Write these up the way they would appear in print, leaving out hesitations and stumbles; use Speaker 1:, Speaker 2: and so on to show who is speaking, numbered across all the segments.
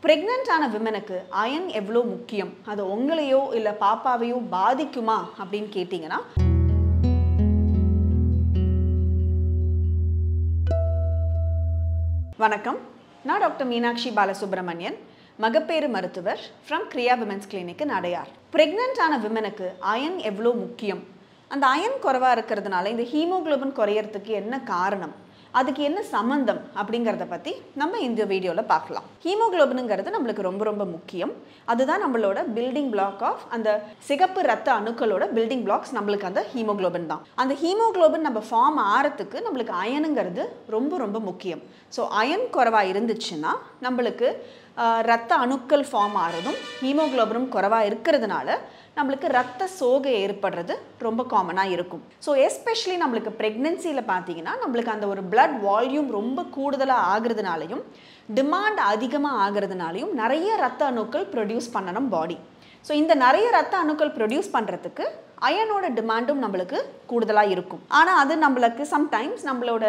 Speaker 1: Pregnant ஆன விமனுக்கு iron எவ்வளோ முக்கியம், அது உங்களையோ இல்லை பாப்பாவையோ பாதிக்குமா அப்படின்னு கேட்டிங்கன்னா, வணக்கம், நான் டாக்டர் மீனாட்சி பாலசுப்ரமணியன், மகப்பேறு மருத்துவர் from Kriya women's clinic Adyar. Pregnant ஆன விமனுக்கு அயன் எவ்வளோ முக்கியம், அந்த அயன் குறைவாக இருக்கிறதுனால இந்த ஹீமோகுளோபின் குறையறதுக்கு என்ன காரணம், அதுக்கு என்ன சம்பந்தம் அப்படிங்கிறத பற்றி நம்ம இந்த வீடியோவில் பார்க்கலாம். ஹீமோகுளோபினுங்கிறது நம்மளுக்கு ரொம்ப ரொம்ப முக்கியம். அதுதான் நம்மளோட பில்டிங் பிளாக் ஆஃப் அந்த சிகப்பு ரத்த அணுக்களோட பில்டிங் பிளாக்ஸ் நம்மளுக்கு அந்த ஹீமோகுளோபின் தான். அந்த ஹீமோகுளோபின் நம்ம ஃபார்ம் ஆகிறதுக்கு நம்மளுக்கு அயனுங்கிறது ரொம்ப ரொம்ப முக்கியம். ஸோ அயன் குறைவாக இருந்துச்சுன்னா நம்மளுக்கு ரத்த அணுக்கள் ஃபார்ம் ஆகிறதும் ஹீமோகுளோபினும் குறைவாக இருக்கிறதுனால நம்மளுக்கு ரத்த சோகை ஏற்படுறது ரொம்ப காமனாக இருக்கும். ஸோ எஸ்பெஷலி நம்மளுக்கு ப்ரெக்னென்சியில் பார்த்தீங்கன்னா நம்மளுக்கு அந்த ஒரு பிளட் வால்யூம் ரொம்ப கூடுதலாக ஆகிறதுனாலையும் டிமாண்ட் அதிகமாக ஆகிறதுனாலையும் நிறைய ரத்த அணுக்கள் ப்ரொடியூஸ் பண்ணணும் பாடி. ஸோ இந்த நிறைய ரத்த அணுக்கள் ப்ரொடியூஸ் பண்ணுறதுக்கு அயனோட டிமாண்டும் நம்மளுக்கு கூடுதலாக இருக்கும். ஆனால் அது நம்மளுக்கு சம்டைம்ஸ் நம்மளோட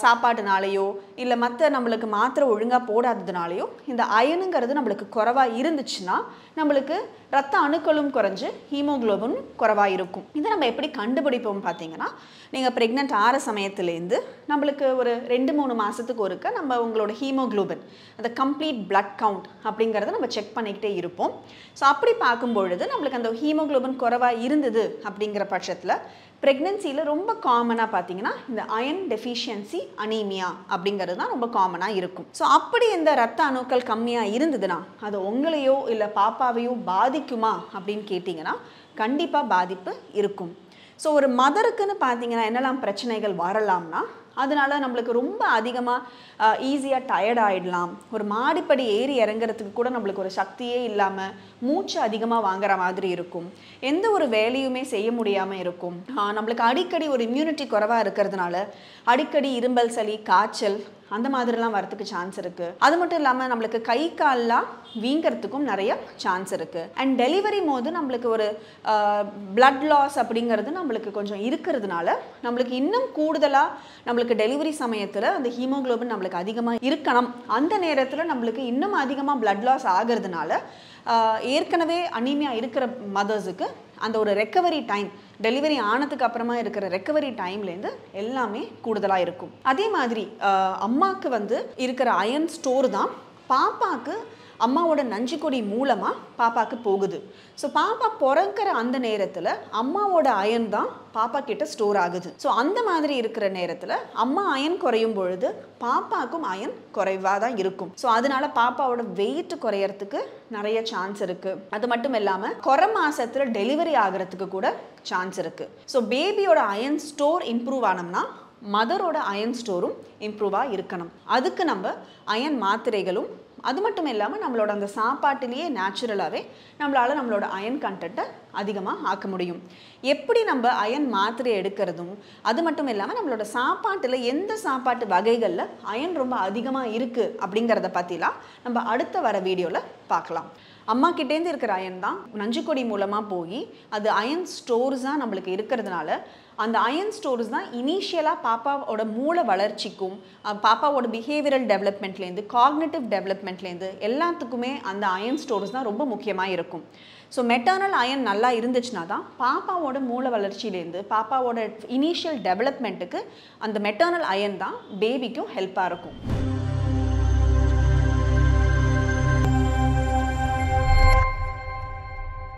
Speaker 1: சாப்பாட்டுனாலேயோ இல்லை மற்ற நம்மளுக்கு மாத்திரை ஒழுங்காக போடாததுனாலேயோ இந்த அயனுங்கிறது நம்மளுக்கு குறைவாக இருந்துச்சுன்னா நம்மளுக்கு ரத்த அணுக்களும் குறைஞ்சு ஹீமோகுளோபின் குறைவாக இருக்கும். இதை நம்ம எப்படி கண்டுபிடிப்போம் பார்த்தீங்கன்னா, நீங்கள் ப்ரெக்னென்ட் ஆகிற சமயத்துலேருந்து நம்மளுக்கு ஒரு 2-3 மாதத்துக்கு ஒருக்க நம்ம உங்களோட ஹீமோகுளோபின் அந்த கம்ப்ளீட் பிளட் கவுண்ட் அப்படிங்கிறத நம்ம செக் பண்ணிக்கிட்டே இருப்போம். ஸோ அப்படி பார்க்கும்பொழுது நம்மளுக்கு அந்த ஹீமோகுளோபின் குறைவாக இருந்தது அப்படிங்கிற பட்சத்தில் ப்ரெக்னென்சியில் ரொம்ப காமனாக பார்த்தீங்கன்னா இந்த அயன் டெஃபிஷியன்சி அனீமியா அப்படிங்கிறது தான் ரொம்ப காமனாக இருக்கும். ஸோ அப்படி இந்த ரத்த அணுக்கள் கம்மியாக இருந்ததுன்னா அது உங்களையோ இல்லை பாப்பாவையோ பாதிக்குமா அப்படின்னு கேட்டிங்கன்னா கண்டிப்பாக பாதிப்பு இருக்கும். ஸோ ஒரு மதருக்குன்னு பார்த்தீங்கன்னா என்னெல்லாம் பிரச்சனைகள் வரலாம்னா, அதனால நம்மளுக்கு ரொம்ப அதிகமாக ஈஸியாக டயர்ட் ஆகிடலாம். ஒரு மாடிப்படி ஏறி இறங்குறதுக்கு கூட நம்மளுக்கு ஒரு சக்தியே இல்லாமல் மூச்சு அதிகமாக வாங்குற மாதிரி இருக்கும். எந்த ஒரு வேலையுமே செய்ய முடியாமல் இருக்கும். நம்மளுக்கு அடிக்கடி ஒரு இம்யூனிட்டி குறைவாக இருக்கிறதுனால அடிக்கடி இரும்பல், சளி, காய்ச்சல் அந்த மாதிரிலாம் வரத்துக்கு சான்ஸ் இருக்குது. அது மட்டும் இல்லாமல் நம்மளுக்கு கை கால்லாம் வீங்கிறதுக்கும் நிறைய சான்ஸ் இருக்குது. அண்ட் டெலிவரி போது நம்மளுக்கு ஒரு பிளட் லாஸ் அப்படிங்கிறது நம்மளுக்கு கொஞ்சம் இருக்கிறதுனால நம்மளுக்கு இன்னும் கூடுதலாக நம்மளுக்கு டெலிவரி சமயத்தில் அந்த ஹீமோகுளோபின் நம்மளுக்கு அதிகமாக இருக்கணும். அந்த நேரத்தில் நம்மளுக்கு இன்னும் அதிகமாக பிளட் லாஸ் ஆகிறதுனால ஏற்கனவே அனீமியா இருக்கிற மதர்ஸுக்கு அந்த ஒரு ரெக்கவரி டைம், டெலிவரி ஆனதுக்கு அப்புறமா இருக்கிற ரெக்கவரி டைம்லேருந்து எல்லாமே கூடுதலாக இருக்கும். அதே மாதிரி அம்மாவுக்கு இருக்கிற அயன் ஸ்டோர் தான் பாப்பாவுக்கு அம்மாவோட நஞ்சுக்கொடி மூலமாக பாப்பாவுக்கு போகுது. ஸோ பாப்பா பிறக்கிற அந்த நேரத்தில் அம்மாவோட அயன் தான் பாப்பா கிட்ட ஸ்டோர் ஆகுது. ஸோ அந்த மாதிரி இருக்கிற நேரத்தில் அம்மா அயன் குறையும் பொழுது பாப்பாவுக்கும் அயன் குறைவாக தான் இருக்கும். ஸோ அதனால பாப்பாவோட வெயிட் குறையறதுக்கு நிறைய சான்ஸ் இருக்குது. அது மட்டும் இல்லாமல் குறை மாசத்துல டெலிவரி ஆகிறதுக்கு கூட சான்ஸ் இருக்குது. ஸோ பேபியோட அயன் ஸ்டோர் இம்ப்ரூவ் ஆனோம்னா மதரோட அயன் ஸ்டோரும் இம்ப்ரூவாக இருக்கணும். அதுக்கு நம்ம அயன் மாத்திரைகளும் அது மட்டும் இல்லாமல் நம்மளோட அந்த சாப்பாட்டிலேயே நேச்சுரலாகவே நம்மளால் நம்மளோட அயன் கண்டென்ட்டை அதிகமாக ஆக்க முடியும். எப்படி நம்ம அயன் மாத்திரை எடுக்கிறதும் அது மட்டும் இல்லாமல் நம்மளோட சாப்பாட்டில் எந்த சாப்பாட்டு வகைகளில் அயன் ரொம்ப அதிகமாக இருக்குது அப்படிங்கிறத பற்றிலாம் நம்ம அடுத்த வர வீடியோவில் பார்க்கலாம். அம்மா கிட்டேருந்து இருக்கிற அயன் தான் நஞ்சுக்கொடி மூலமாக போய் அது அயன் ஸ்டோர்ஸாக நம்மளுக்கு இருக்கிறதுனால அந்த அயன் ஸ்டோர்ஸ் தான் இனிஷியலாக பாப்பாவோட மூளை வளர்ச்சிக்கும் பாப்பாவோட பிஹேவியரல் டெவலப்மெண்ட்லேருந்து காக்னிட்டிவ் டெவலப்மெண்ட்லேருந்து எல்லாத்துக்குமே அந்த அயன் ஸ்டோர்ஸ் தான் ரொம்ப முக்கியமாக இருக்கும். ஸோ மெட்டர்னல் அயன் நல்லா இருந்துச்சுன்னா தான் பாப்பாவோட மூளை வளர்ச்சியிலேருந்து பாப்பாவோட இனிஷியல் டெவலப்மெண்ட்டுக்கு அந்த மெட்டர்னல் அயன் தான் பேபிக்கும் ஹெல்ப்பாக இருக்கும்.